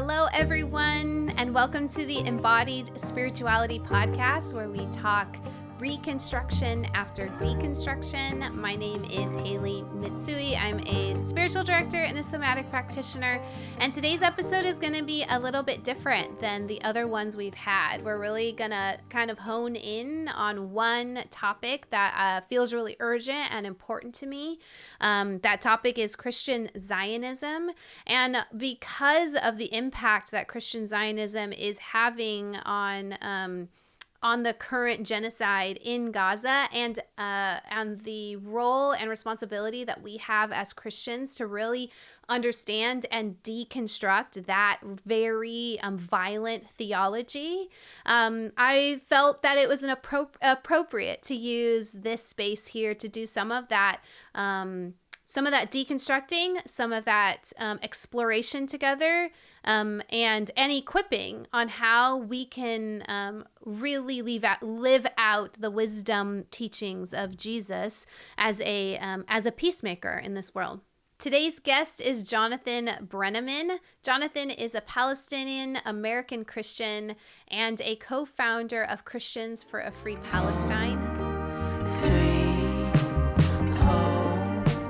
Hello, everyone, and welcome to the Embodied Spirituality Podcast, where we talk reconstruction after deconstruction. My name is Hailey Mitsui. I'm a spiritual director and a somatic practitioner, and today's episode is going to be a little bit different than the other ones we've had. We're really going to kind of hone in on one topic that feels really urgent and important to me. That topic is Christian Zionism, and because of the impact that Christian Zionism is having on the current genocide in Gaza and the role and responsibility that we have as Christians to really understand and deconstruct that very violent theology, I felt that it was appropriate to use this space here to do some of that deconstructing, some of that exploration together, and equipping on how we can really live out the wisdom teachings of Jesus as a peacemaker in this world. Today's guest is Jonathan Brenneman. Jonathan is a Palestinian American Christian and a co-founder of Christians for a Free Palestine.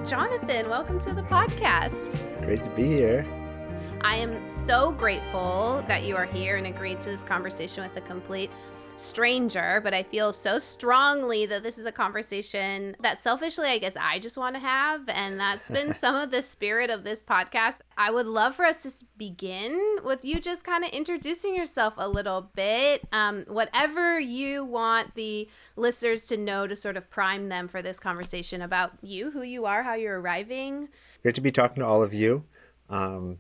Jonathan, welcome to the podcast. Great to be here. I am so grateful that you are here and agreed to this conversation with a complete stranger, but I feel so strongly that this is a conversation that selfishly, I guess, I just want to have, and that's been some of the spirit of this podcast. I would love for us to begin with you just kind of introducing yourself a little bit, whatever you want the listeners to know to sort of prime them for this conversation about you, who you are, how you're arriving. Great to be talking to all of you. I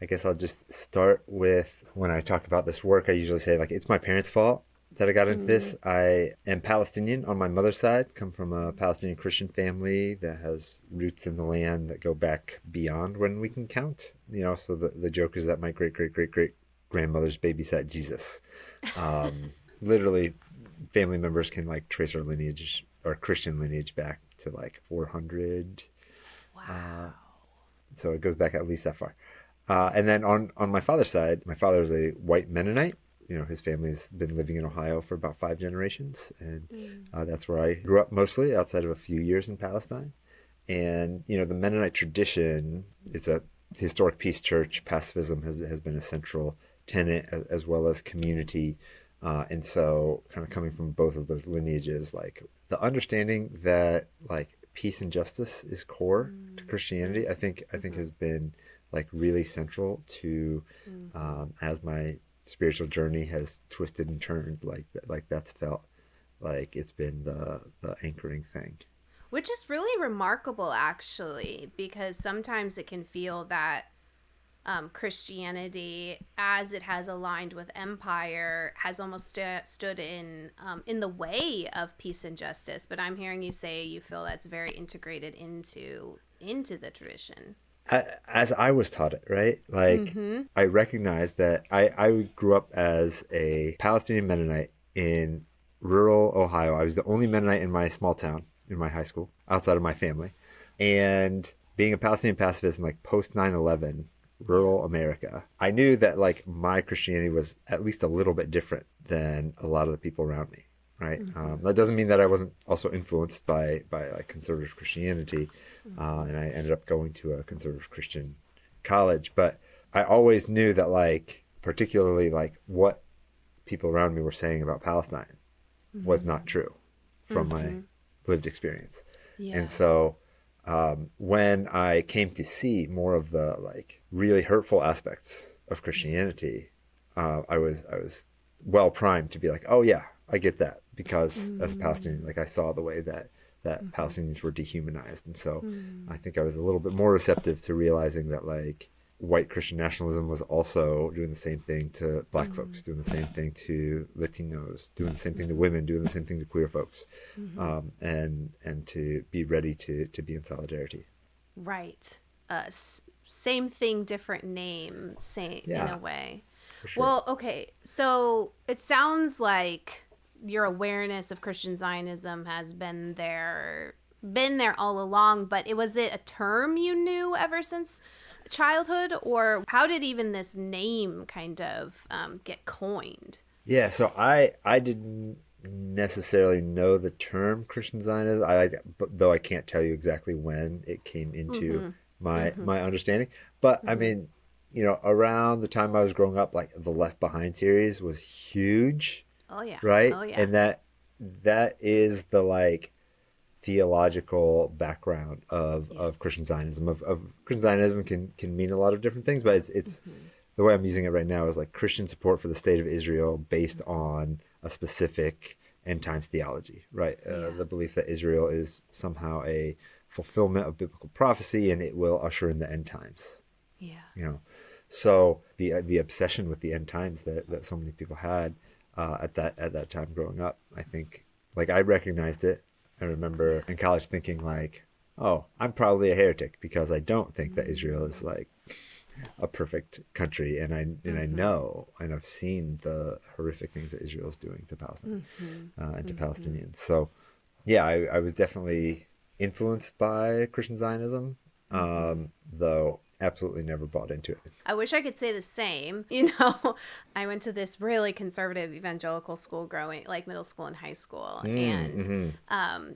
guess I'll just start with, when I talk about this work, I usually say, it's my parents' fault that I got into this. I am Palestinian on my mother's side, come from a Palestinian Christian family that has roots in the land that go back beyond when we can count. So the joke is that my great-great-great-great-grandmothers babysat Jesus. Literally, family members can trace our lineage, our Christian lineage, back to 400. Wow. So it goes back at least that far. And then on my father's side, my father is a white Mennonite. His family's been living in Ohio for about 5 generations. And that's where I grew up mostly, outside of a few years in Palestine. And, the Mennonite tradition, it's a historic peace church. Pacifism has been a central tenet, as well as community. And so kind of coming from both of those lineages, the understanding that peace and justice is core to Christianity, I think has been really central to as my spiritual journey has twisted and turned, that's felt like it's been the anchoring thing. Which is really remarkable, actually, because sometimes it can feel that Christianity, as it has aligned with empire, has almost stood in the way of peace and justice. But I'm hearing you say you feel that's very integrated into the tradition. As I was taught it, right? I recognize that I grew up as a Palestinian Mennonite in rural Ohio. I was the only Mennonite in my small town, in my high school, outside of my family. And being a Palestinian pacifist in post 9/11, rural America, I knew that my Christianity was at least a little bit different than a lot of the people around me, right? That doesn't mean that I wasn't also influenced by conservative Christianity, and I ended up going to a conservative Christian college. But I always knew that particularly what people around me were saying about Palestine was not true from my lived experience. Yeah. And so when I came to see more of the really hurtful aspects of Christianity, I was well primed to be oh yeah, I get that, because as a Palestinian, I saw the way that Palestinians were dehumanized. And so I think I was a little bit more receptive to realizing that white Christian nationalism was also doing the same thing to Black folks, doing the same thing to Latinos, doing the same thing to women, doing the same thing to queer folks, and to be ready to be in solidarity. Right. Same thing, different name, in a way. For sure. Well, okay. So it sounds like your awareness of Christian Zionism has been there all along, but was it a term you knew ever since childhood, or how did even this name kind of get coined? Yeah, so I didn't necessarily know the term Christian Zionism, though I can't tell you exactly when it came into my understanding. But I mean, around the time I was growing up, like the Left Behind series was huge. Oh yeah. Right? Oh yeah. And that is the like theological background of Christian Zionism. Of Christian Zionism can mean a lot of different things, but it's the way I'm using it right now is like Christian support for the state of Israel based on a specific end times theology, right? The belief that Israel is somehow a fulfillment of biblical prophecy and it will usher in the end times. Yeah. So the obsession with the end times that so many people had at that time growing up, I think, like, I recognized it. I remember in college thinking like, oh, I'm probably a heretic because I don't think that Israel is like a perfect country, and I know, and I've seen the horrific things that Israel is doing to Palestine and to Palestinians. So yeah, I was definitely influenced by Christian Zionism, though absolutely never bought into it. I wish I could say the same. I went to this really conservative evangelical school growing, like middle school and high school, and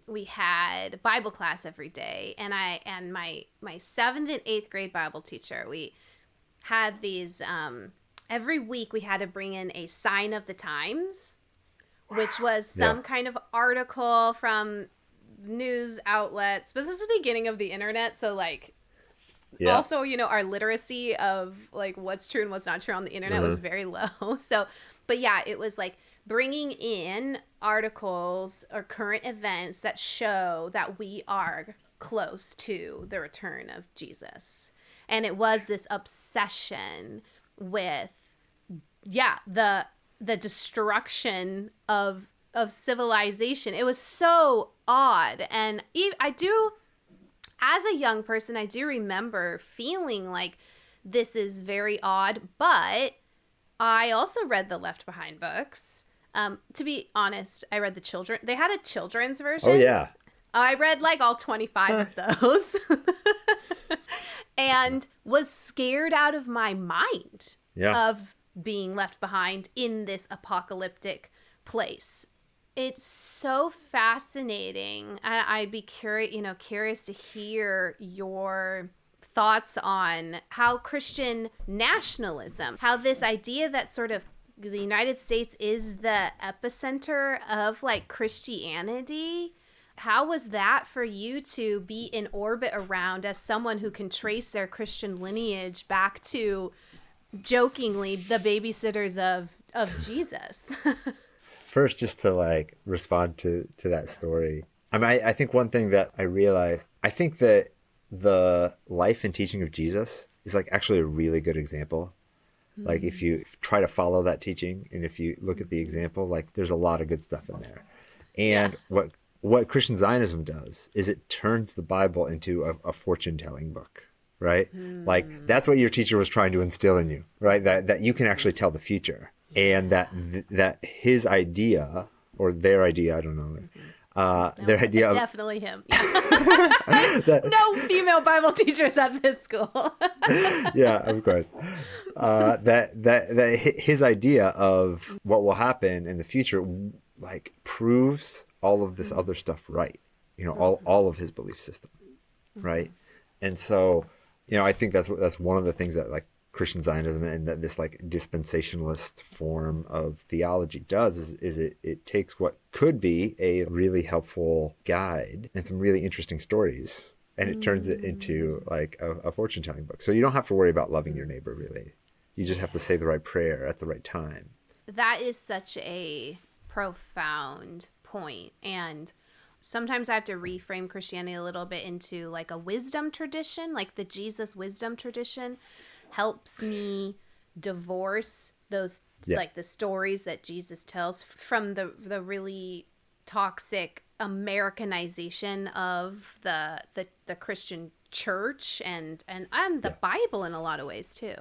we had Bible class every day. And my 7th and 8th grade Bible teacher, we had these every week we had to bring in a sign of the times, which was some kind of article from news outlets. But this was the beginning of the internet, so like. Yeah. Also, our literacy of like what's true and what's not true on the internet was very low. So, but yeah, it was like bringing in articles or current events that show that we are close to the return of Jesus. And it was this obsession with, the destruction of civilization. It was so odd. And as a young person, I do remember feeling like this is very odd, but I also read the Left Behind books. To be honest, I read they had a children's version. Oh, yeah. I read like all 25 of those and was scared out of my mind of being left behind in this apocalyptic place. It's so fascinating. I'd be curious to hear your thoughts on how Christian nationalism, how this idea that sort of the United States is the epicenter of like Christianity. How was that for you to be in orbit around as someone who can trace their Christian lineage back to, jokingly, the babysitters of Jesus? First, just to like respond to that story. I think one thing that I realized, I think that the life and teaching of Jesus is like actually a really good example. Like if you try to follow that teaching and if you look at the example, like there's a lot of good stuff in there. And what Christian Zionism does is it turns the Bible into a fortune-telling book, right? Like that's what your teacher was trying to instill in you, right? That you can actually tell the future. And that his idea or their idea, I don't know, their idea of definitely him. No female Bible teachers at this school. Yeah, of course. That his idea of what will happen in the future, like, proves all of this other stuff right. All of his belief system, right? And so, I think that's one of the things that like Christian Zionism and that this like dispensationalist form of theology does is it takes what could be a really helpful guide and some really interesting stories and it turns it into like a fortune-telling book. So you don't have to worry about loving your neighbor, really. You just have to say the right prayer at the right time. That is such a profound point. And sometimes I have to reframe Christianity a little bit into like a wisdom tradition, like the Jesus wisdom tradition helps me divorce those like the stories that Jesus tells from the really toxic Americanization of the Christian church and the Bible in a lot of ways too.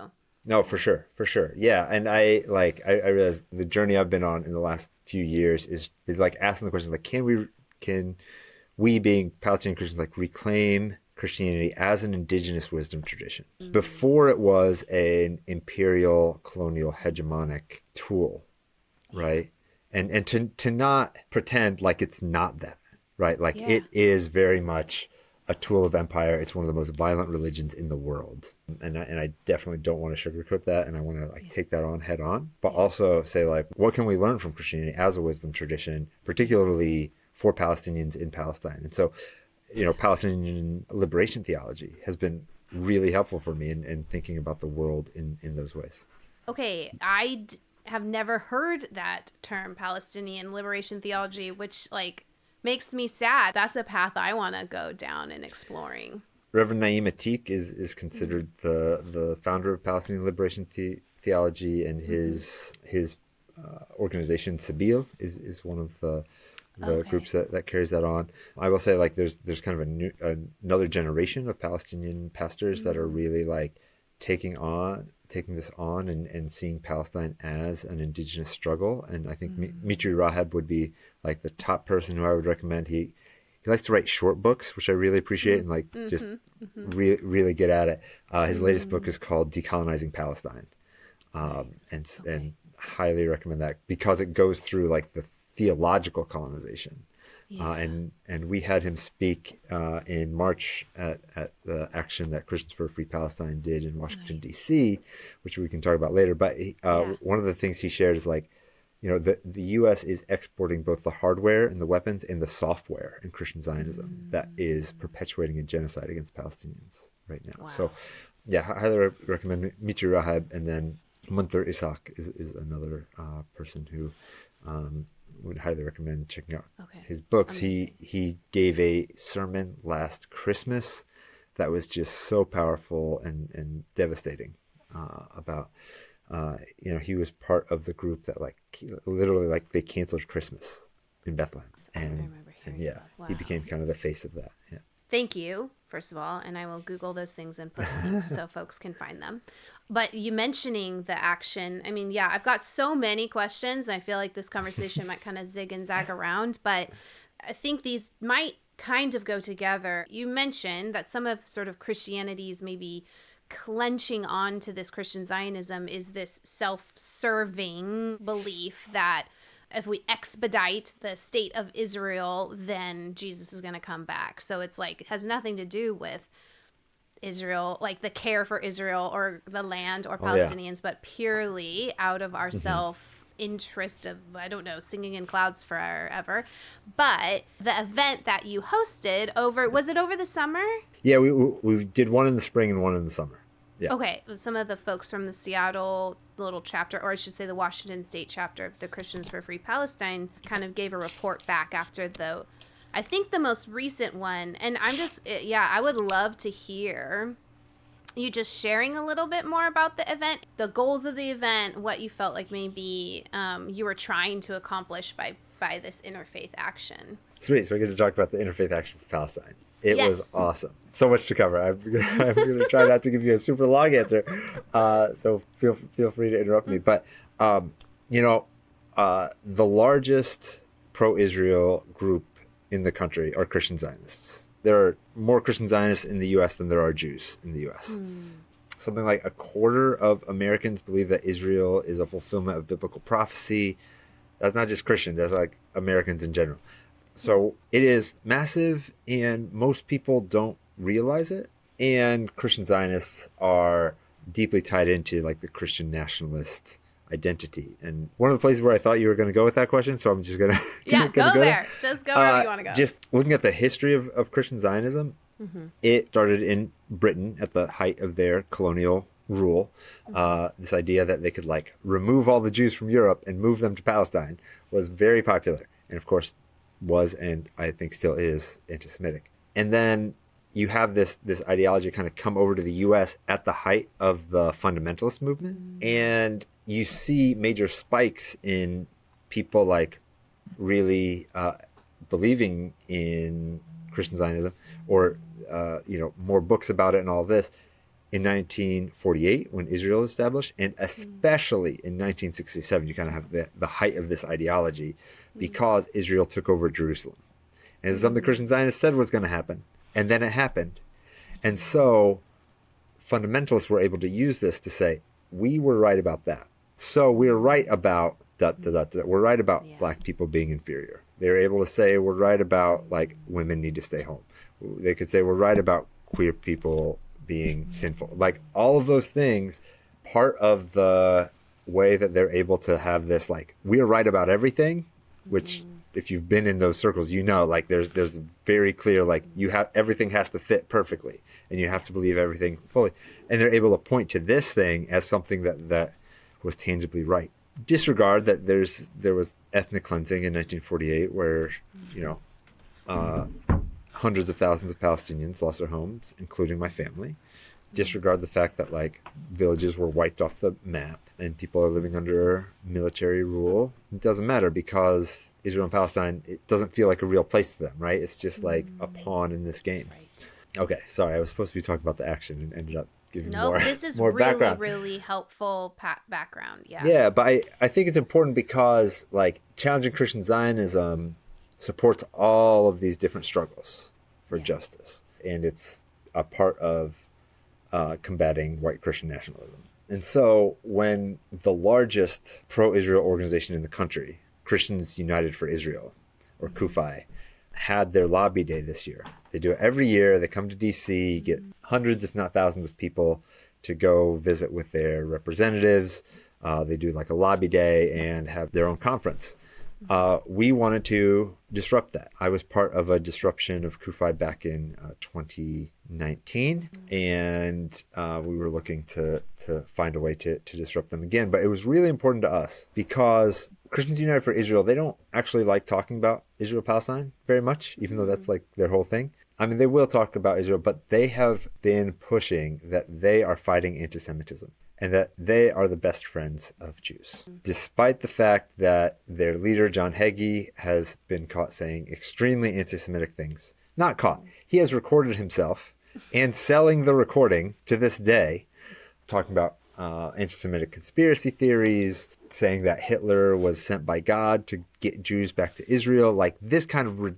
No, for sure. Yeah. And I realized the journey I've been on in the last few years is like asking the question, like, can we being Palestinian Christians, like, reclaim Christianity as an indigenous wisdom tradition. Before it was an imperial, colonial, hegemonic tool, right? And to not pretend like it's not that, right? Like it is very much a tool of empire. It's one of the most violent religions in the world. And I definitely don't want to sugarcoat that, and I want to take that on head on, but also say what can we learn from Christianity as a wisdom tradition, particularly for Palestinians in Palestine? And so, Palestinian liberation theology has been really helpful for me in thinking about the world in those ways. Okay, I have never heard that term, Palestinian liberation theology, which makes me sad. That's a path I want to go down in exploring. Reverend Naim Atik is considered the founder of Palestinian liberation theology, and his organization Sabil is one of the groups that carries that on. I will say there's kind of another generation of Palestinian pastors that are really taking this on and seeing Palestine as an indigenous struggle. And I think Mitri Raheb would be the top person who I would recommend. He likes to write short books, which I really appreciate, and just really get at it. His latest book is called Decolonizing Palestine. And highly recommend that because it goes through the theological colonization. And we had him speak in March at the action that Christians for a Free Palestine did in Washington, D.C., which we can talk about later. But one of the things he shared is the U.S. is exporting both the hardware and the weapons and the software in Christian Zionism that is perpetuating a genocide against Palestinians right now. Wow. So, I highly recommend Mitri Raheb, and then Munter Ishaq is another person who would highly recommend checking out his books. Amazing. He gave a sermon last Christmas that was just so powerful and devastating about he was part of the group that literally they canceled Christmas in Bethlehem, and wow. He became kind of the face of that. Thank you, first of all, and I will Google those things and put links so folks can find them. But you mentioning the action, I've got so many questions. I feel like this conversation might kind of zig and zag around, but I think these might kind of go together. You mentioned that some of sort of Christianity's maybe clenching on to this Christian Zionism is this self-serving belief that if we expedite the state of Israel, then Jesus is going to come back. So it's it has nothing to do with Israel, the care for Israel or the land or Palestinians, but purely out of our self-interest of, singing in clouds forever. But the event that you hosted was it over the summer? Yeah, we did one in the spring and one in the summer. Yeah. Okay. Some of the folks from the Seattle little chapter, or I should say the Washington State chapter of the Christians for Free Palestine, kind of gave a report back after I think the most recent one. And I would love to hear you just sharing a little bit more about the event, the goals of the event, what you felt like maybe you were trying to accomplish by this interfaith action. Sweet. So we're going to talk about the interfaith action for Palestine. It was awesome. So much to cover. I'm going to try not to give you a super long answer. So feel free to interrupt me. But, the largest pro-Israel group in the country are Christian Zionists. There are more Christian Zionists in the U.S. than there are Jews in the U.S. Something like a quarter of Americans believe that Israel is a fulfillment of biblical prophecy. That's not just Christians. That's Americans in general. So it is massive, and most people don't realize it. And Christian Zionists are deeply tied into the Christian nationalist identity. And one of the places where I thought you were going to go with that question, so I'm just going to go there. Just go wherever you want to go. Just looking at the history of Christian Zionism, it started in Britain at the height of their colonial rule. This idea that they could remove all the Jews from Europe and move them to Palestine was very popular. And of course, was, and I think still is, anti-Semitic. And then you have this ideology kind of come over to the U.S. at the height of the fundamentalist movement. And you see major spikes in people really believing in Christian Zionism, or more books about it and all this in 1948 when Israel was established, and especially in 1967 you kind of have the height of this ideology because Israel took over Jerusalem. And it's something Christian Zionists said was going to happen, and then it happened. And so fundamentalists were able to use this to say, we were right about that. So we're right about we're right about black people being inferior. They're able to say we're right about like women need to stay home. They could say we're right about queer people being sinful. Like all of those things, part of the way that they're able to have this like we're right about everything, which if you've been in those circles, you know, like there's very clear like you have everything has to fit perfectly and you have to believe everything fully. And they're able to point to this thing as something that was tangibly right. Disregard that there was ethnic cleansing in 1948 where, you know, hundreds of thousands of Palestinians lost their homes, including my family. Disregard the fact that like villages were wiped off the map and people are living under military rule. It doesn't matter because Israel and Palestine, it doesn't feel like a real place to them, right? It's just like a pawn in this game. Right. Okay, sorry, I was supposed to be talking about the action and ended up giving this is more really, background. really helpful background. Yeah. Yeah, but I think it's important because like challenging Christian Zionism supports all of these different struggles for justice. And it's a part of combating white Christian nationalism. And so when the largest pro-Israel organization in the country, Christians United for Israel, or CUFI, had their lobby day this year. They do it every year. They come to D.C., get hundreds, if not thousands of people to go visit with their representatives. They do like a lobby day and have their own conference. We wanted to disrupt that. I was part of a disruption of CUFI back in 2019, and we were looking to find a way to disrupt them again. But it was really important to us because Christians United for Israel, they don't actually like talking about Israel-Palestine very much, even though that's like their whole thing. I mean, they will talk about Israel, but they have been pushing that they are fighting anti-Semitism and that they are the best friends of Jews. Despite the fact that their leader, John Hagee, has been caught saying extremely anti-Semitic things. Not caught. He has recorded himself and selling the recording to this day, talking about anti-Semitic conspiracy theories, saying that Hitler was sent by God to get Jews back to Israel, like this kind of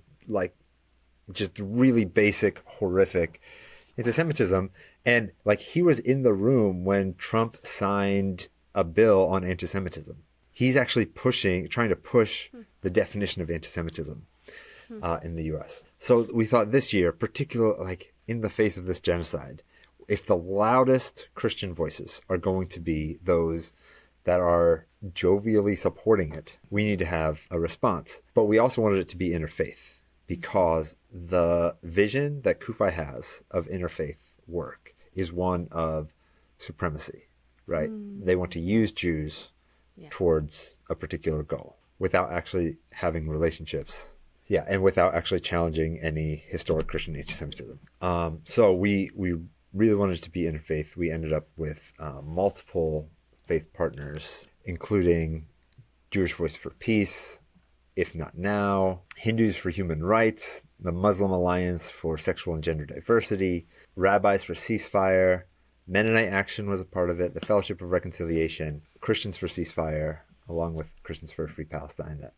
just really basic, horrific anti-Semitism. And like he was in the room when Trump signed a bill on anti-Semitism. He's actually trying to push the definition of anti-Semitism in the U.S. So we thought this year, particularly like in the face of this genocide, if the loudest Christian voices are going to be those that are jovially supporting it, we need to have a response. But we also wanted it to be interfaith because the vision that CUFI has of interfaith work is one of supremacy, right? They want to use Jews towards a particular goal without actually having relationships. Yeah, and without actually challenging any historic Christian anti-Semitism. So we really wanted to be interfaith. We ended up with multiple faith partners, including Jewish Voice for Peace, If Not Now, Hindus for Human Rights, the Muslim Alliance for Sexual and Gender Diversity, Rabbis for Ceasefire, Mennonite Action was a part of it, the Fellowship of Reconciliation, Christians for Ceasefire, along with Christians for a Free Palestine that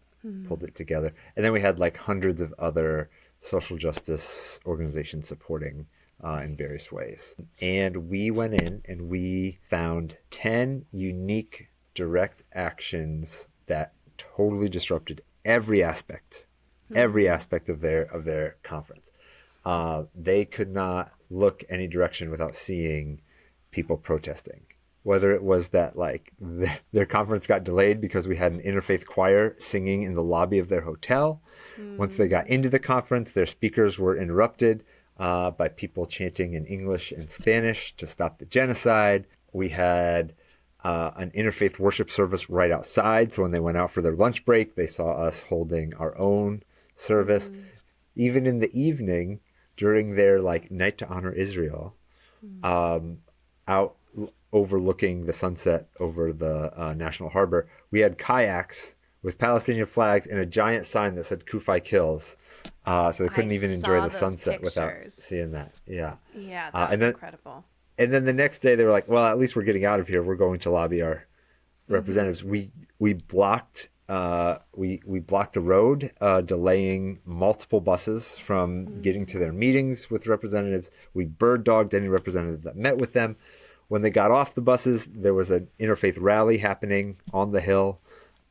pulled it together. And then we had like hundreds of other social justice organizations supporting in various ways. And we went in and we found 10 unique direct actions that totally disrupted every aspect of their conference. They could not look any direction without seeing people protesting. Whether it was that like their conference got delayed because we had an interfaith choir singing in the lobby of their hotel. Once they got into the conference, their speakers were interrupted by people chanting in English and Spanish to stop the genocide. We had an interfaith worship service right outside. So when they went out for their lunch break, they saw us holding our own service. Even in the evening during their like night to honor Israel, out overlooking the sunset over the National Harbor, we had kayaks with Palestinian flags and a giant sign that said "CUFI kills." So they couldn't even enjoy the sunset without seeing that. Yeah. Yeah, that's incredible. And then the next day they were like, well, at least we're getting out of here. We're going to lobby our representatives. We blocked We blocked the road, delaying multiple buses from getting to their meetings with representatives. We bird dogged any representative that met with them. When they got off the buses, there was an interfaith rally happening on the Hill,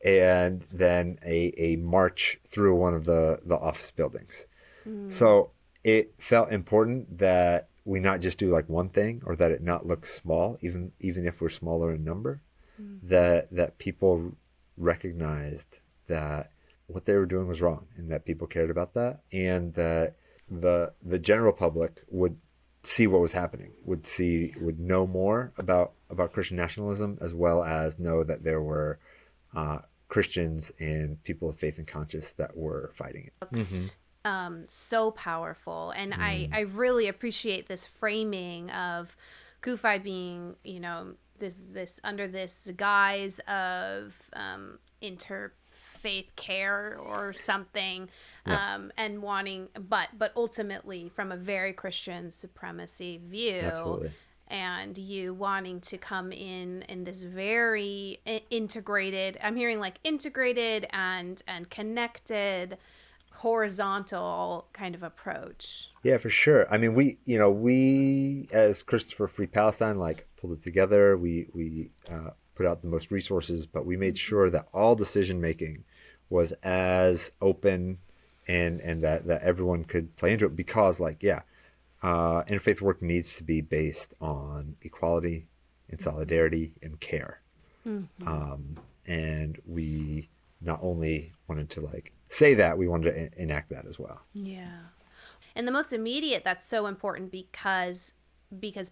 and then a march through one of the office buildings. So it felt important that we not just do like one thing, or that it not look small, even if we're smaller in number, that people recognized that what they were doing was wrong, and that people cared about that, and that the general public would see what was happening, would know more about Christian nationalism, as well as know that there were Christians and people of faith and conscience that were fighting it. So powerful. And I really appreciate this framing of CUFI being, this under this guise of interfaith care or something, and wanting, but ultimately from a very Christian supremacy view. Absolutely. And you wanting to come in this very integrated, I'm hearing like integrated and connected, horizontal kind of approach. Yeah, for sure. I mean, we as Christians for Free Palestine, like, pulled it together. We put out the most resources, but we made sure that all decision making was as open and that everyone could play into it, because interfaith work needs to be based on equality and solidarity and care. And we not only wanted to say that, we wanted to enact that as well. Yeah. And the most immediate, that's so important because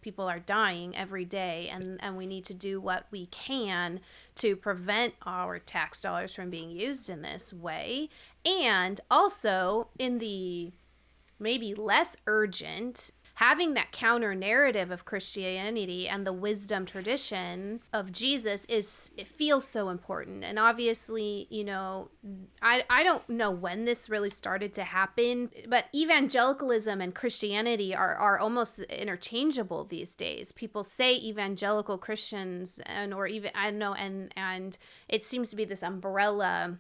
people are dying every day, and we need to do what we can to prevent our tax dollars from being used in this way. And also in the maybe less urgent, having that counter narrative of Christianity and the wisdom tradition of Jesus it feels so important. And obviously, I don't know when this really started to happen, but evangelicalism and Christianity are almost interchangeable these days. People say evangelical Christians and it seems to be this umbrella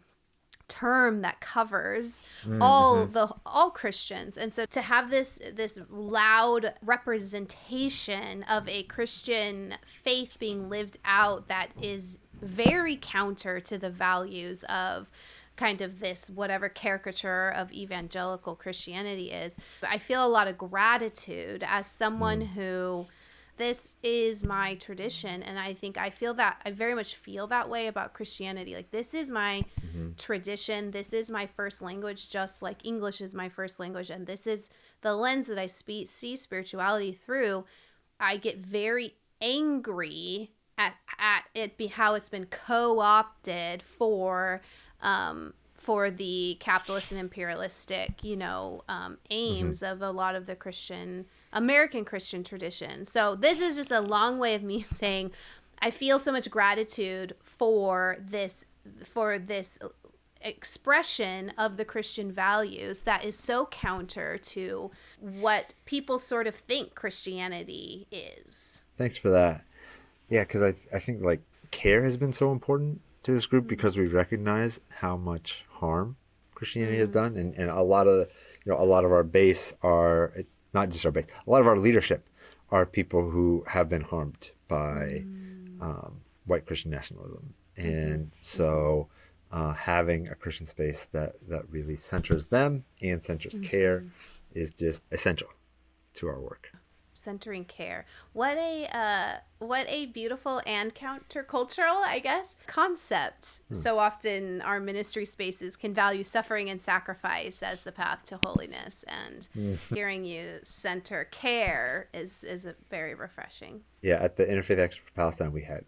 term that covers all Christians. And so to have this loud representation of a Christian faith being lived out that is very counter to the values of kind of this whatever caricature of evangelical Christianity is, I feel a lot of gratitude as someone who, this is my tradition, and I very much feel that way about Christianity. Like, this is my tradition, this is my first language, just like English is my first language, and this is the lens that I see spirituality through. I get very angry at it how it's been co-opted for the capitalist and imperialistic, aims of a lot of the American Christian tradition. So this is just a long way of me saying I feel so much gratitude for this expression of the Christian values that is so counter to what people sort of think Christianity is. Thanks for that. Yeah, because I think care has been so important to this group, because we recognize how much harm Christianity has done, and a lot of our base are, not just our base, a lot of our leadership are people who have been harmed by white Christian nationalism. And so having a Christian space that really centers them and centers care is just essential to our work. Centering care. What a beautiful and countercultural, I guess, concept. So often our ministry spaces can value suffering and sacrifice as the path to holiness, and hearing you center care is very refreshing. Yeah, at the Interfaith Action for Palestine, we had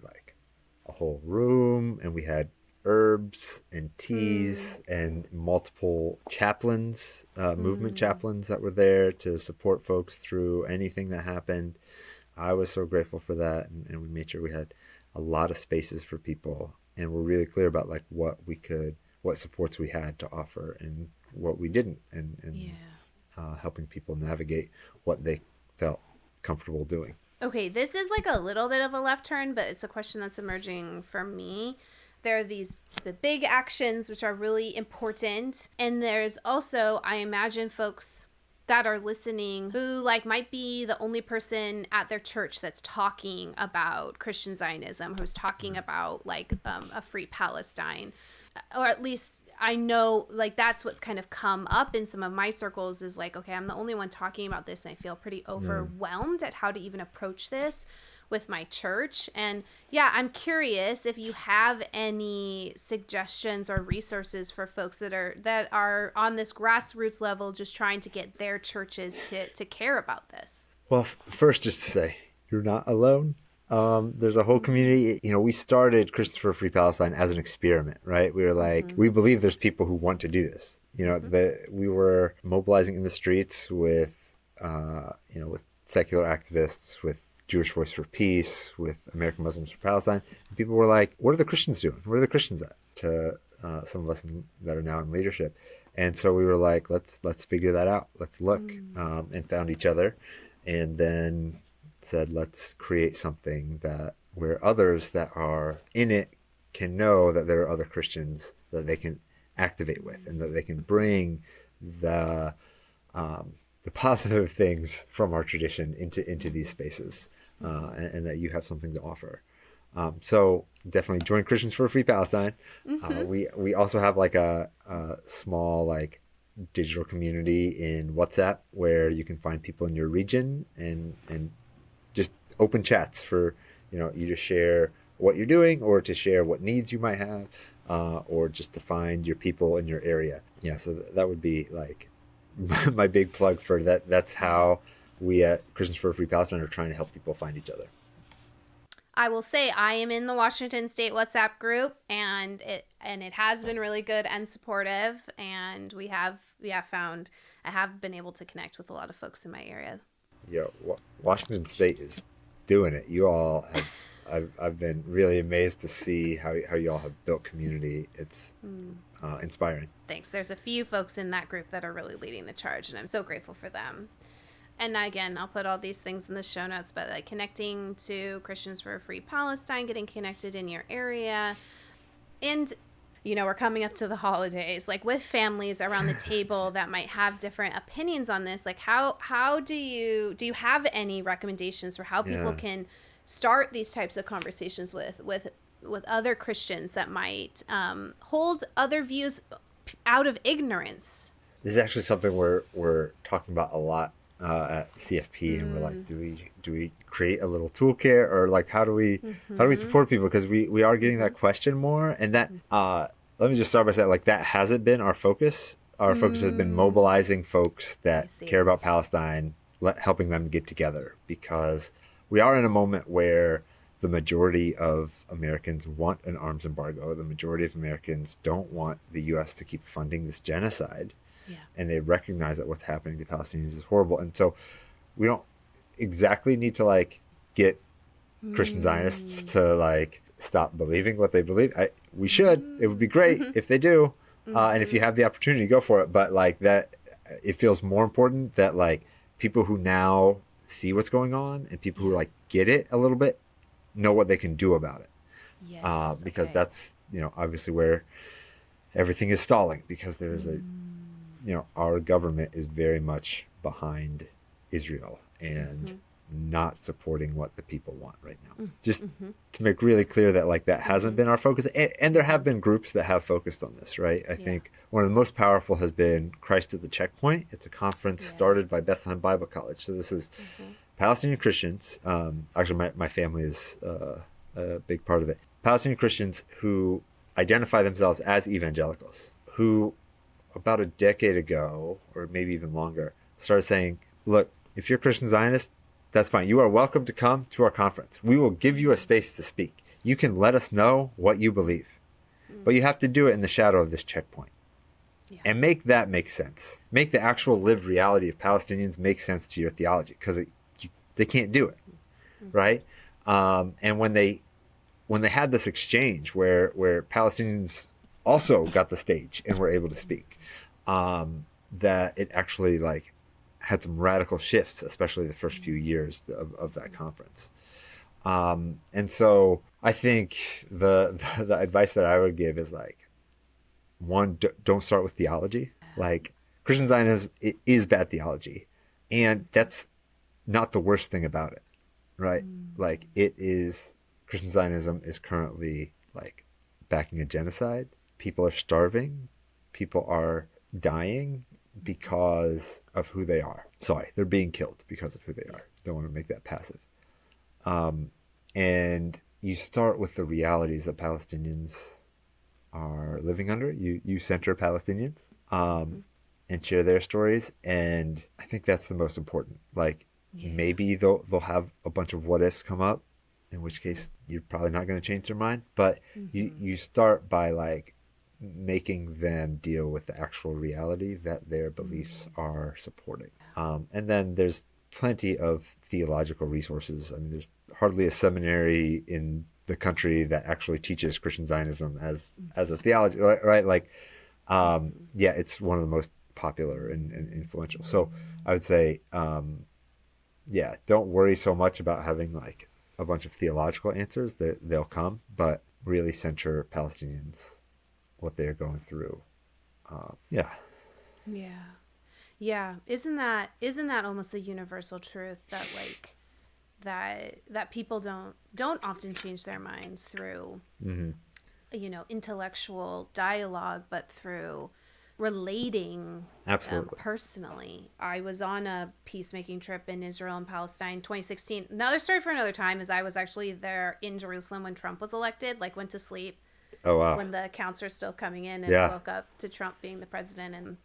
a whole room, and we had herbs and teas and multiple chaplains, movement chaplains that were there to support folks through anything that happened. I was so grateful for that, and we made sure we had a lot of spaces for people, and we're really clear about what supports we had to offer and what we didn't, and helping people navigate what they felt comfortable doing. Okay, this is a little bit of a left turn, but it's a question that's emerging for me. there are the big actions, which are really important. And there's also, I imagine, folks that are listening who like might be the only person at their church that's talking about Christian Zionism, who's talking about like a free Palestine, or at least I know like that's what's kind of come up in some of my circles is like, okay, I'm the only one talking about this and I feel pretty overwhelmed at how to even approach this with my church. And yeah, I'm curious if you have any suggestions or resources for folks that are on this grassroots level just trying to get their churches to care about this. Well, first, just to say, you're not alone. There's a whole community. You know, we started Christians for a Free Palestine as an experiment, right? We were like, we believe there's people who want to do this. You know, we were mobilizing in the streets with, with secular activists, with Jewish Voice for Peace, with American Muslims for Palestine. And people were like, what are the Christians doing? Where are the Christians at? To some of us that are now in leadership. And so we were like, let's figure that out. Let's look, and found each other. And then said, let's create something that where others that are in it can know that there are other Christians that they can activate with, and that they can bring the positive things from our tradition into these spaces, and that you have something to offer. So definitely join Christians for a Free Palestine. We also have like a small like digital community in WhatsApp where you can find people in your region and just open chats for you to share what you're doing, or to share what needs you might have, or just to find your people in your area. Yeah, so that would be like my big plug for that. That's how we at Christians for a Free Palestine are trying to help people find each other. I will say I am in the Washington State WhatsApp group, and it has been really good and supportive, and I have been able to connect with a lot of folks in my area. Yeah, Washington State is doing it. You all have, I've been really amazed to see how you all have built community. It's inspiring. Thanks. There's a few folks in that group that are really leading the charge, and I'm so grateful for them. And again, I'll put all these things in the show notes, but like connecting to Christians for a Free Palestine, getting connected in your area. And, we're coming up to the holidays, like with families around the table that might have different opinions on this. Like how do you have any recommendations for how people can start these types of conversations with other Christians that might hold other views out of ignorance? This is actually something we're talking about a lot at CFP, and we're like, do we create a little toolkit, or like how do we support people, because we are getting that question more, and that let me just start by saying like that hasn't been our focus. Our focus has been mobilizing folks that care about Palestine, helping them get together, because we are in a moment where the majority of Americans want an arms embargo. The majority of Americans don't want the U.S. to keep funding this genocide. Yeah. And they recognize that what's happening to Palestinians is horrible. And so we don't exactly need to like get Christian Zionists to like stop believing what they believe. We should. It would be great if they do. And if you have the opportunity, go for it. But like that, it feels more important that like people who now see what's going on, and people who like get it a little bit, know what they can do about it. Yes, because that's, obviously where everything is stalling, because there's our government is very much behind Israel and not supporting what the people want right now. Just to make really clear that like that hasn't been our focus. And there have been groups that have focused on this, right? I think one of the most powerful has been Christ at the Checkpoint. It's a conference started by Bethlehem Bible College. So this is Palestinian Christians. Actually, my family is a big part of it. Palestinian Christians who identify themselves as evangelicals, who about a decade ago, or maybe even longer, started saying, look, if you're Christian Zionist, that's fine. You are welcome to come to our conference. We will give you a space to speak. You can let us know what you believe, but you have to do it in the shadow of this checkpoint. And make that make sense. Make the actual lived reality of Palestinians make sense to your theology, because they can't do it, right? And when they had this exchange where Palestinians also got the stage and were able to speak, that it actually like had some radical shifts, especially the first few years of that conference. And so I think the advice that I would give is like, one, don't start with theology. Like, Christian Zionism is bad theology, and that's not the worst thing about it, right? Like, it is, Christian Zionism is currently like backing a genocide. People are starving. People are dying because of who they are. Sorry, they're being killed because of who they are. Don't want to make that passive. And you start with the realities that Palestinians are living under. You center Palestinians and share their stories, and I think that's the most important. Like, maybe they'll have a bunch of what ifs come up, in which case you're probably not going to change their mind. But you start by like making them deal with the actual reality that their beliefs are supporting. And then there's plenty of theological resources. I mean, there's hardly a seminary in the country that actually teaches Christian Zionism as a theology, right? Like, yeah, it's one of the most popular and influential. So I would say, yeah, don't worry so much about having like a bunch of theological answers. They'll come, but really center Palestinians, what they're going through. Yeah. Isn't that almost a universal truth that like that people don't often change their minds through intellectual dialogue, but through relating. Absolutely. Personally, I was on a peacemaking trip in Israel and Palestine 2016. Another story for another time is I was actually there in Jerusalem when Trump was elected, like went to sleep. Oh, wow. When the counts were still coming in, and woke up to Trump being the president. And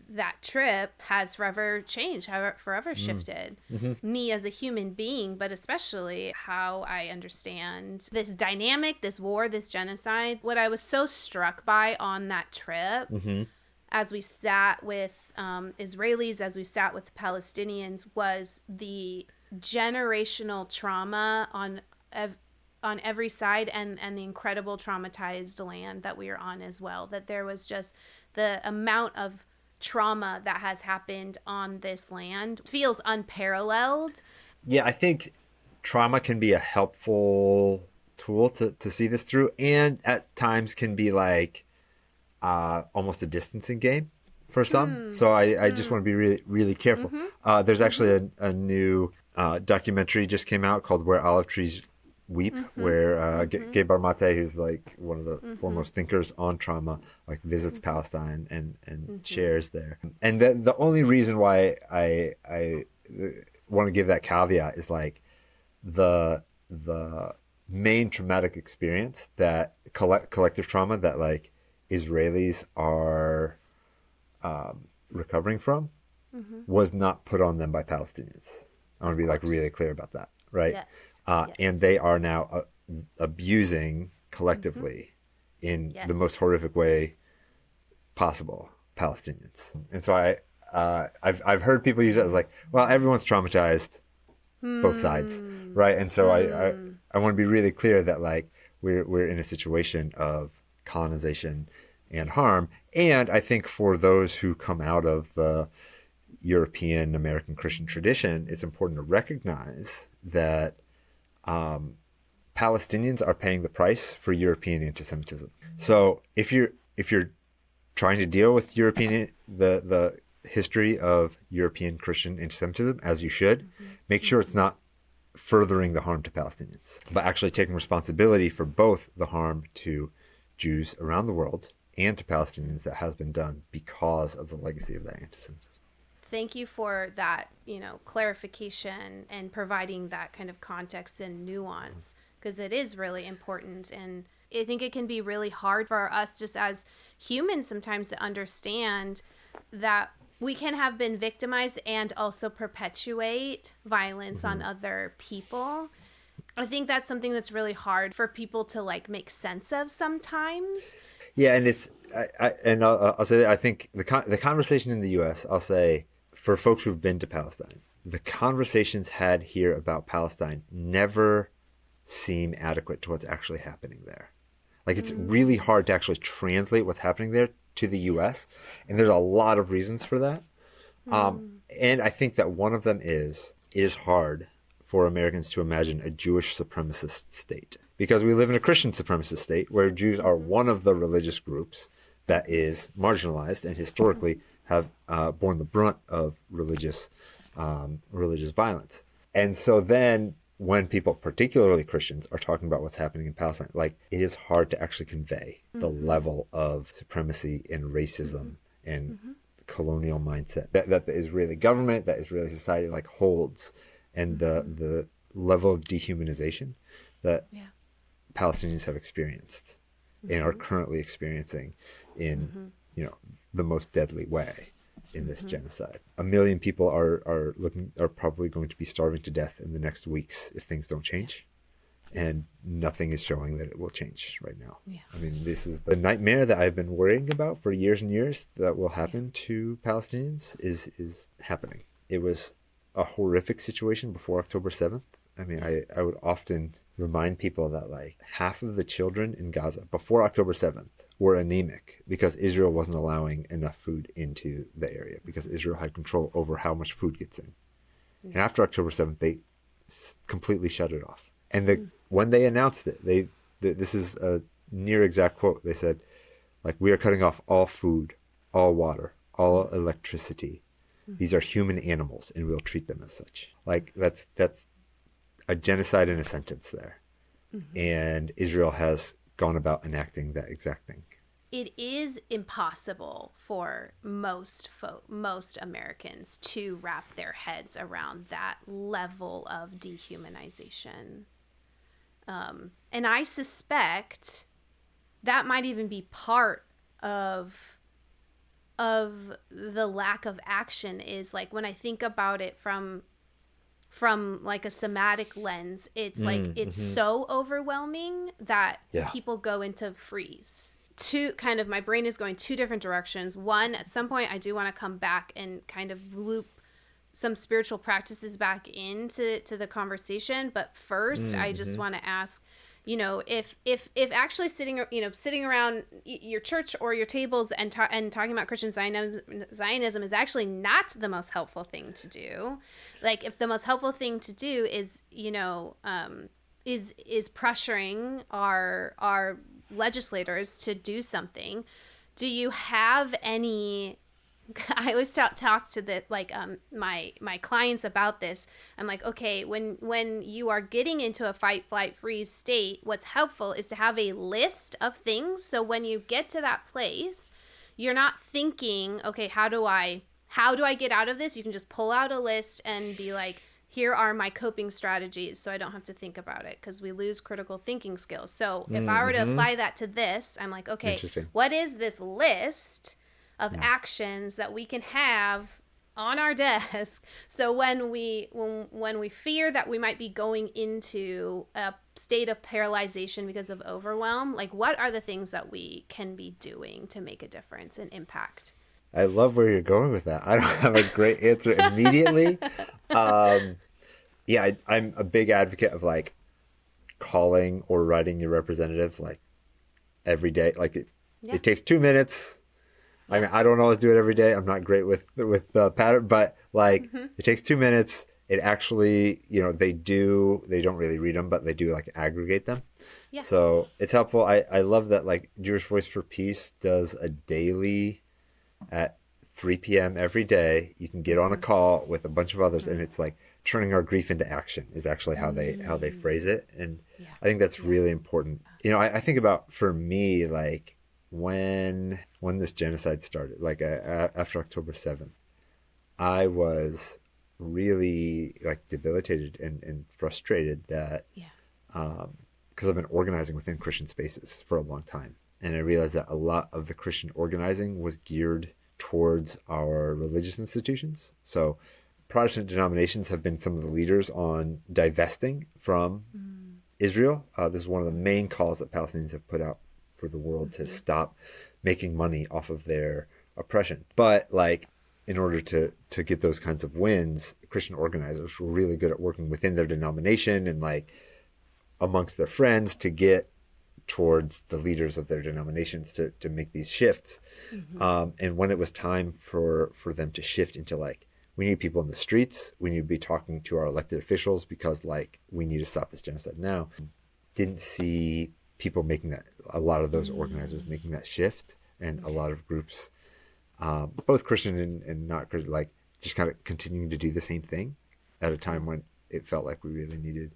that trip has forever changed, forever shifted me as a human being, but especially how I understand this dynamic, this war, this genocide. What I was so struck by on that trip, as we sat with Israelis, as we sat with Palestinians, was the generational trauma on every side, and the incredible traumatized land that we are on as well. That there was just the amount of trauma that has happened on this land feels unparalleled. Yeah, I think trauma can be a helpful tool to see this through, and at times can be like almost a distancing game for some. So I just want to be really, really careful. There's actually a new documentary just came out called Where Olive Trees Weep, where Gabe Barmate, who's like one of the foremost thinkers on trauma, like visits Palestine and shares there. And the only reason why I want to give that caveat is like the main traumatic experience, that collective trauma that like Israelis are recovering from, was not put on them by Palestinians. I want to be like really clear about that. Right. Yes. And they are now abusing collectively in the most horrific way possible Palestinians. And so I've heard people use it as like, well, everyone's traumatized, both sides, right? And so I want to be really clear that like we're in a situation of colonization and harm. And I think for those who come out of the European American Christian tradition, it's important to recognize that Palestinians are paying the price for European anti-Semitism. So if you're trying to deal with the history of European Christian anti-Semitism, as you should, make sure it's not furthering the harm to Palestinians, but actually taking responsibility for both the harm to Jews around the world and to Palestinians that has been done because of the legacy of that anti-Semitism. Thank you for that, clarification and providing that kind of context and nuance, because it is really important. And I think it can be really hard for us just as humans sometimes to understand that we can have been victimized and also perpetuate violence on other people. I think that's something that's really hard for people to like make sense of sometimes. Yeah, and I'll say that I think the conversation in the U.S., I'll say, for folks who've been to Palestine, the conversations had here about Palestine never seem adequate to what's actually happening there. Like, it's really hard to actually translate what's happening there to the U.S., and there's a lot of reasons for that. And I think that one of them is it is hard for Americans to imagine a Jewish supremacist state. because we live in a Christian supremacist state where Jews are one of the religious groups that is marginalized and historically have borne the brunt of religious violence. And so then when people, particularly Christians, are talking about what's happening in Palestine, like, it is hard to actually convey the level of supremacy and racism and colonial mindset that the Israeli government, that Israeli society like holds, and the level of dehumanization that Palestinians have experienced and are currently experiencing in the most deadly way in this genocide. 1 million people are probably going to be starving to death in the next weeks if things don't change. And nothing is showing that it will change right now. Yeah. I mean, this is the nightmare that I've been worrying about for years and years that will happen to Palestinians is happening. It was a horrific situation before October 7th. I mean, I would often remind people that like half of the children in Gaza before October 7th were anemic because Israel wasn't allowing enough food into the area because Israel had control over how much food gets in. And after October 7th, they completely shut it off. And when they announced it, this is a near exact quote. They said, like, we are cutting off all food, all water, all electricity. These are human animals, and we'll treat them as such. Like, that's a genocide in a sentence there. And Israel has gone about enacting that exact thing. It is impossible for most Americans to wrap their heads around that level of dehumanization. And I suspect that might even be part of the lack of action. Is like, when I think about it from like a somatic lens, it's like it's so overwhelming that people go into freeze. My brain is going two different directions. One, at some point I do want to come back and kind of loop some spiritual practices back into the conversation, but first I just want to ask, if actually sitting around your church or your tables and talking about Christian Zionism is actually not the most helpful thing to do. Like, if the most helpful thing to do is pressuring our legislators to do something, do you have any? I always talk to my clients about this. I'm like, okay, when you are getting into a fight, flight, freeze state, what's helpful is to have a list of things. So when you get to that place, you're not thinking, okay, how do I get out of this? You can just pull out a list and be like, here are my coping strategies, so I don't have to think about it, because we lose critical thinking skills. So if I were to apply that to this, I'm like, okay, what is this list of actions that we can have on our desk, so when we fear that we might be going into a state of paralyzation because of overwhelm, like, what are the things that we can be doing to make a difference and impact? I love where you're going with that. I don't have a great answer immediately. I'm a big advocate of like calling or writing your representative like every day. Like it takes 2 minutes. I mean, I don't always do it every day. I'm not great with pattern, but like it takes 2 minutes. It actually, they don't really read them, but they do like aggregate them. Yeah. So it's helpful. I love that like Jewish Voice for Peace does a daily at 3 p.m. every day. You can get on a call with a bunch of others, and it's like turning our grief into action is actually how they phrase it. And I think that's really important. I think about, for me, like when this genocide started, like after October 7th, I was really like debilitated and frustrated that because I've been organizing within Christian spaces for a long time. And I realized that a lot of the Christian organizing was geared towards our religious institutions. So Protestant denominations have been some of the leaders on divesting from Israel. This is one of the main calls that Palestinians have put out for the world to stop making money off of their oppression. But like, in order to get those kinds of wins, Christian organizers were really good at working within their denomination and like amongst their friends to get towards the leaders of their denominations to make these shifts. And when it was time for them to shift into like, we need people in the streets, we need to be talking to our elected officials because like we need to stop this genocide now, didn't see people making a lot of those organizers making that shift, and a lot of groups, both Christian and not Christian, like just kind of continuing to do the same thing at a time when it felt like we really needed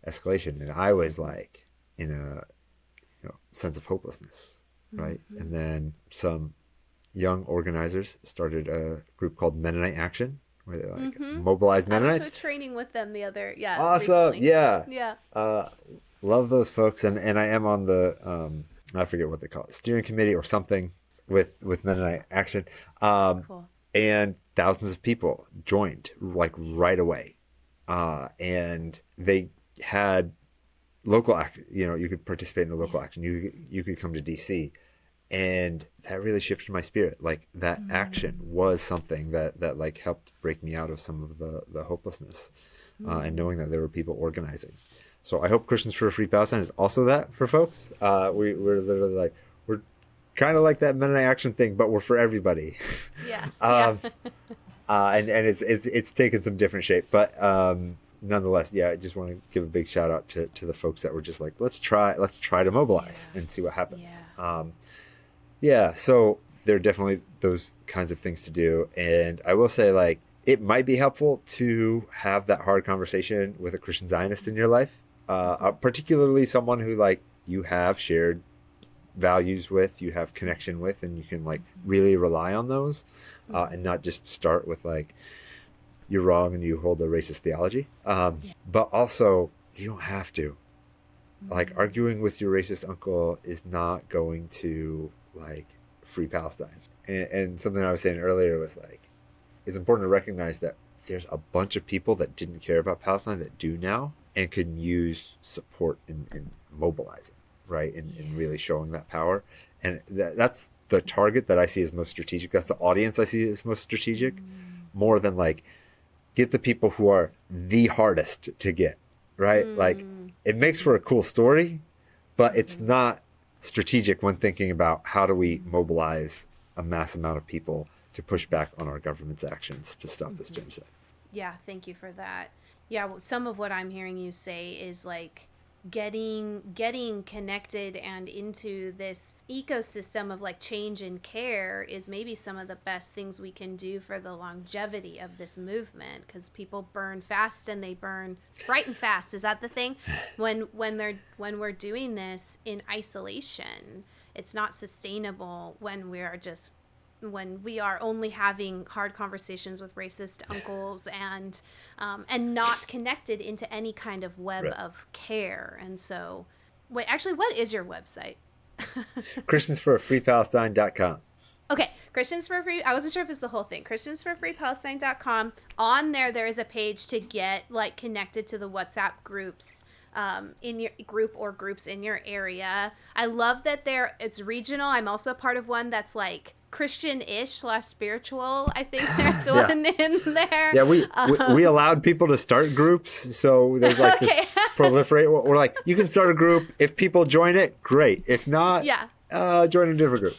escalation. And I was like in a sense of hopelessness, right? And then some young organizers started a group called Mennonite Action, where they like mobilize Mennonites. I went to a training with them the other, Awesome, recently. yeah. Love those folks, and I am on the I forget what they call it, steering committee or something with Mennonite Action, Cool. and thousands of people joined like right away, and they had local action. You could participate in the local action. You could come to DC, and that really shifted my spirit. Like that action was something that like helped break me out of some of the hopelessness, and knowing that there were people organizing. So I hope Christians for a Free Palestine is also that for folks. We're literally like, we're kind of like that Mennonite Action thing, but we're for everybody. Yeah. And it's taken some different shape, but nonetheless, I just want to give a big shout out to the folks that were just like, let's try to mobilize and see what happens. So there are definitely those kinds of things to do, and I will say, like, it might be helpful to have that hard conversation with a Christian Zionist in your life, particularly someone who like you have shared values with, you have connection with, and you can like really rely on those, and not just start with like you're wrong and you hold a racist theology. But also you don't have to. Like arguing with your racist uncle is not going to like free Palestine. And something I was saying earlier was like, it's important to recognize that there's a bunch of people that didn't care about Palestine that do now and can use support in mobilizing, right? And really showing that power. And that's the target that I see as most strategic. That's the audience I see as most strategic, more than like get the people who are the hardest to get, right? Like it makes for a cool story, but it's not strategic when thinking about how do we mobilize a mass amount of people to push back on our government's actions to stop this genocide. Yeah, thank you for that. Yeah, well, some of what I'm hearing you say is like getting connected and into this ecosystem of like change and care is maybe some of the best things we can do for the longevity of this movement, because people burn fast and they burn bright and fast. Is that the thing? When we're doing this in isolation, it's not sustainable when we are only having hard conversations with racist uncles and not connected into any kind of web of care. And so, wait, actually, what is your website? ChristiansForAFreePalestine.com. Okay, Christians for Free. I wasn't sure if it's the whole thing. ChristiansForFreePalestine.com. On there is a page to get like connected to the WhatsApp groups. In your group or groups in your area. I love that it's regional. I'm also a part of one that's like Christian-ish / spiritual. I think there's one in there. Yeah, we allowed people to start groups, so there's like this proliferate. We're like, you can start a group. If people join it, great. If not, join a different group.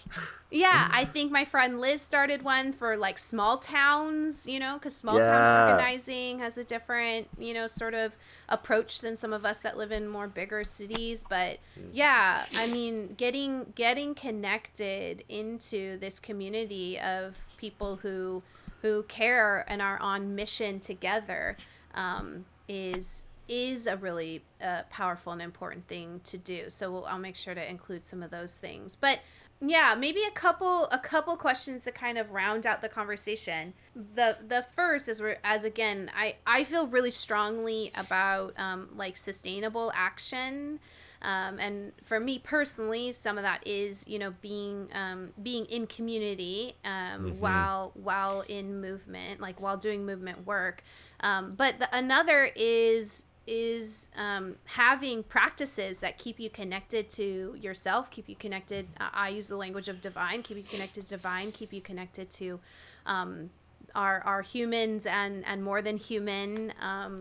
Yeah, I think my friend Liz started one for like small towns, because small town organizing has a different, sort of approach than some of us that live in more bigger cities. But yeah, I mean, getting connected into this community of people who care and are on mission together is a really powerful and important thing to do. So I'll make sure to include some of those things. But yeah, maybe a couple questions to kind of round out the conversation. The first is again, I feel really strongly about like sustainable action. And for me personally, some of that is, being in community while in movement, like while doing movement work. But another is having practices that keep you connected to yourself, keep you connected. I use the language of divine, keep you connected to divine, keep you connected to our humans and more than human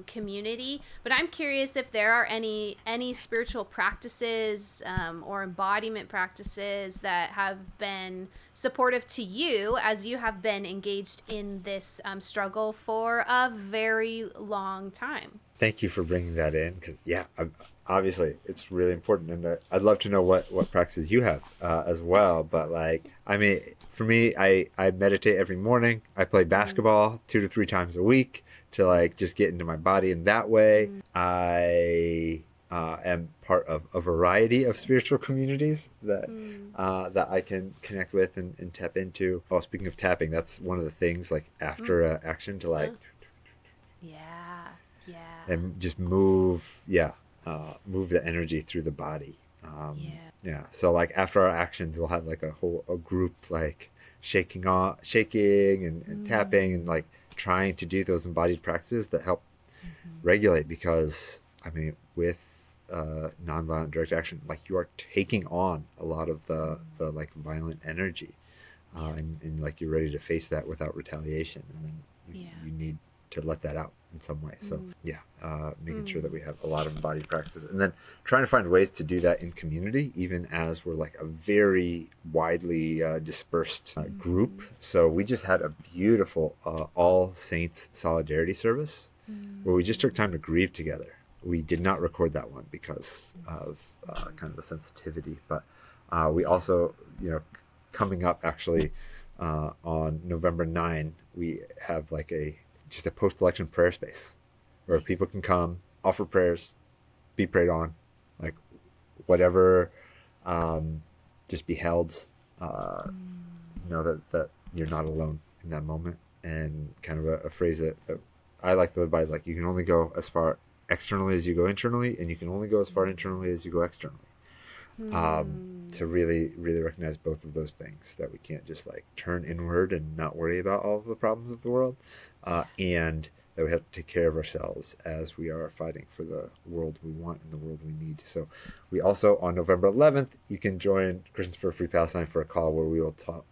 community. But I'm curious if there are any spiritual practices or embodiment practices that have been supportive to you as you have been engaged in this struggle for a very long time. Thank you for bringing that in, because obviously it's really important, and I'd love to know what practices you have as well. But like, I mean, for me, I meditate every morning. I play basketball 2 to 3 times a week to like just get into my body in that way. I am part of a variety of spiritual communities that I can connect with and tap into. Oh, speaking of tapping, that's one of the things, like after action, to like and just move the energy through the body. So like after our actions, we'll have like a group like shaking and tapping and like trying to do those embodied practices that help regulate, because I mean, with nonviolent direct action, like you are taking on a lot of the like violent energy, and like you're ready to face that without retaliation, and then you need to let that out in some way. So making sure that we have a lot of embodied practices, and then trying to find ways to do that in community, even as we're like a very widely dispersed group. So we just had a beautiful All Saints solidarity service where we just took time to grieve together. We did not record that one because of kind of the sensitivity, but we also, coming up actually on November 9, we have like just a post-election prayer space where people can come, offer prayers, be prayed on, like whatever, just be held, know that you're not alone in that moment. And kind of a phrase that I like to live by, like, you can only go as far externally as you go internally, and you can only go as far internally as you go externally. To really, really recognize both of those things, that we can't just like turn inward and not worry about all of the problems of the world, and that we have to take care of ourselves as we are fighting for the world we want and the world we need. So we also, on November 11th, you can join Christians for a Free Palestine for a call where we will talk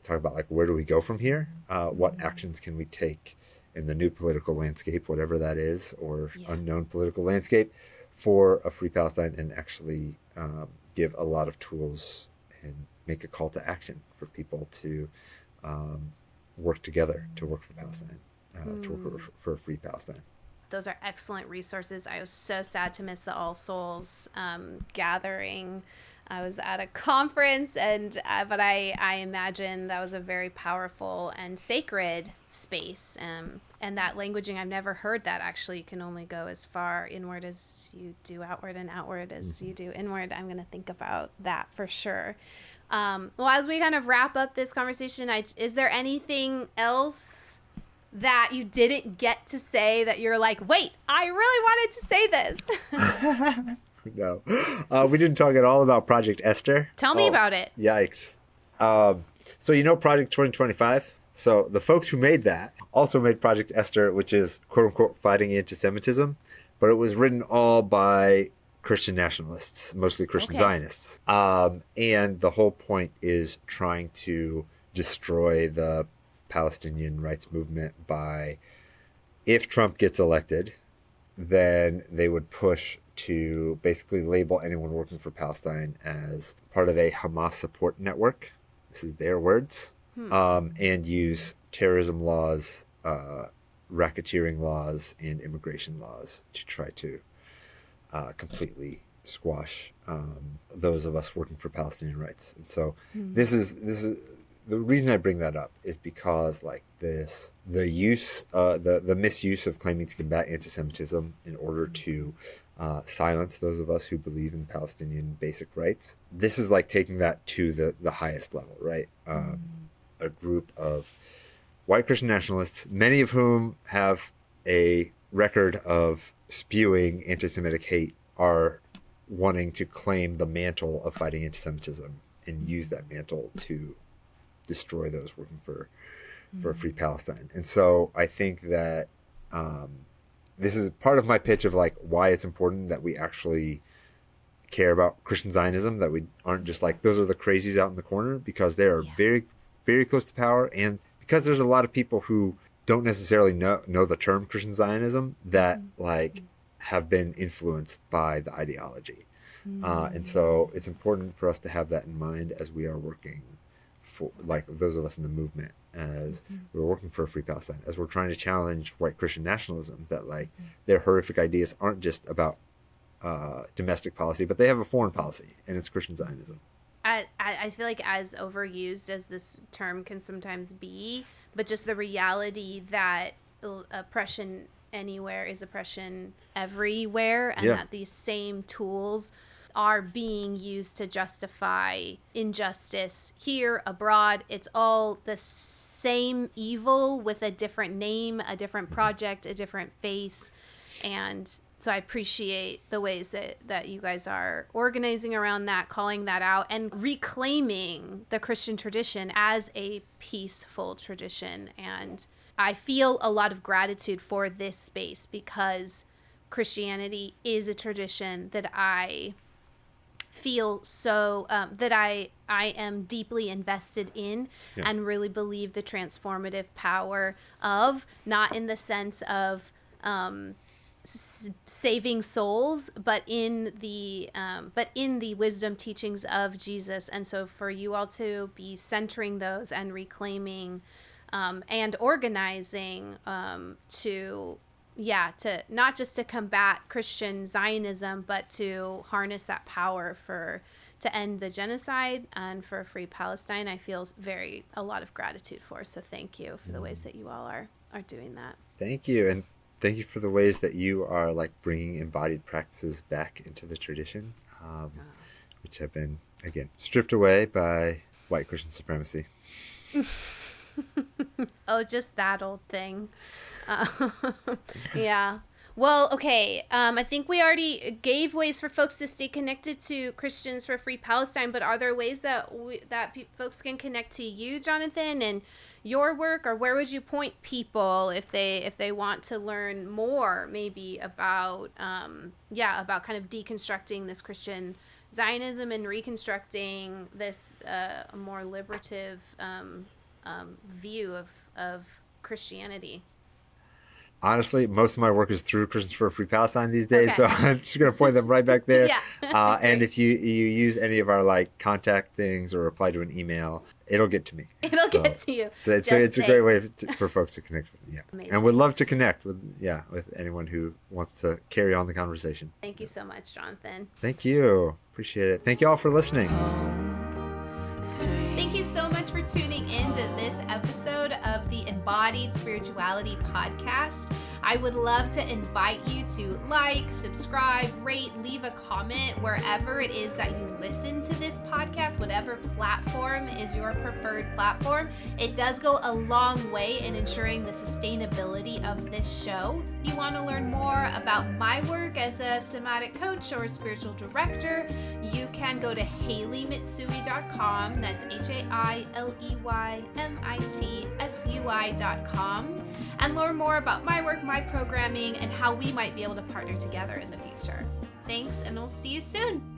about like, where do we go from here? What actions can we take in the new political landscape, whatever that is, or unknown political landscape, for a free Palestine, and actually give a lot of tools and make a call to action for people to work together to work for Palestine, to work for a free Palestine. Those are excellent resources. I was so sad to miss the All Souls gathering. I was at a conference, but I imagine that was a very powerful and sacred space. And that languaging, I've never heard that actually. You can only go as far inward as you do outward, and outward as you do inward. I'm going to think about that for sure. Well, as we kind of wrap up this conversation, is there anything else that you didn't get to say that you're like, wait, I really wanted to say this? No. We didn't talk at all about Project Esther. Tell me about it. Yikes. So Project 2025? So the folks who made that also made Project Esther, which is quote-unquote fighting anti-Semitism, but it was written all by Christian nationalists, mostly Christian Zionists. And the whole point is trying to destroy the Palestinian rights movement by, if Trump gets elected, then they would push to basically label anyone working for Palestine as part of a Hamas support network. This is their words. And use terrorism laws, racketeering laws, and immigration laws to try to completely squash those of us working for Palestinian rights. And so this is the reason I bring that up is because like the misuse of claiming to combat anti-Semitism in order to silence those of us who believe in Palestinian basic rights. This is like taking that to the highest level, right? A group of white Christian nationalists, many of whom have a record of spewing anti-Semitic hate, are wanting to claim the mantle of fighting anti-Semitism and use that mantle to destroy those working for a free Palestine. And so I think that this is part of my pitch of like why it's important that we actually care about Christian Zionism, that we aren't just like, those are the crazies out in the corner, because they are very, very close to power, and because there's a lot of people who don't necessarily know the term Christian Zionism that like have been influenced by the ideology. And so it's important for us to have that in mind as we are working for, like those of us in the movement, as we're working for a free Palestine, as we're trying to challenge white Christian nationalism, that like their horrific ideas aren't just about domestic policy, but they have a foreign policy, and it's Christian Zionism. I feel like as overused as this term can sometimes be, but just the reality that oppression anywhere is oppression everywhere, and that these same tools are being used to justify injustice here, abroad. It's all the same evil with a different name, a different project, a different face. And so I appreciate the ways that you guys are organizing around that, calling that out, and reclaiming the Christian tradition as a peaceful tradition. And I feel a lot of gratitude for this space, because Christianity is a tradition that I feel so that I am deeply invested in, and really believe the transformative power of, not in the sense of saving souls, but in the wisdom teachings of Jesus. And so for you all to be centering those and reclaiming and organizing to not just to combat Christian Zionism, but to harness that power to end the genocide and for a free Palestine, I feel a lot of gratitude for. So thank you for the ways that you all are doing that. Thank you. And thank you for the ways that you are like bringing embodied practices back into the tradition, which have been, again, stripped away by white Christian supremacy. Oh, just that old thing. Yeah. Well, okay. I think we already gave ways for folks to stay connected to Christians for Free Palestine, but are there ways that folks can connect to you, Jonathan, and your work, or where would you point people if they want to learn more, maybe about about kind of deconstructing this Christian Zionism and reconstructing this more liberative view of Christianity? Honestly, most of my work is through Christians for a Free Palestine these days, so I'm just going to point them right back there. And if you use any of our like contact things or reply to an email, it'll get to me. It'll get to you. So it's a great way for folks to connect with me. Yeah. Amazing. And would love to connect with anyone who wants to carry on the conversation. Thank you so much, Jonathan. Thank you. Appreciate it. Thank you all for listening. Thank you so much for tuning in to this episode of the Embodied Spirituality Podcast. I would love to invite you to like, subscribe, rate, leave a comment wherever it is that you listen to this podcast, whatever platform is your preferred platform. It does go a long way in ensuring the sustainability of this show. If you want to learn more about my work as a somatic coach or spiritual director, you can go to HaileyMitsui.com. That's HaileyMitsui.com, and learn more about my work, my programming, and how we might be able to partner together in the future. Thanks, and we'll see you soon.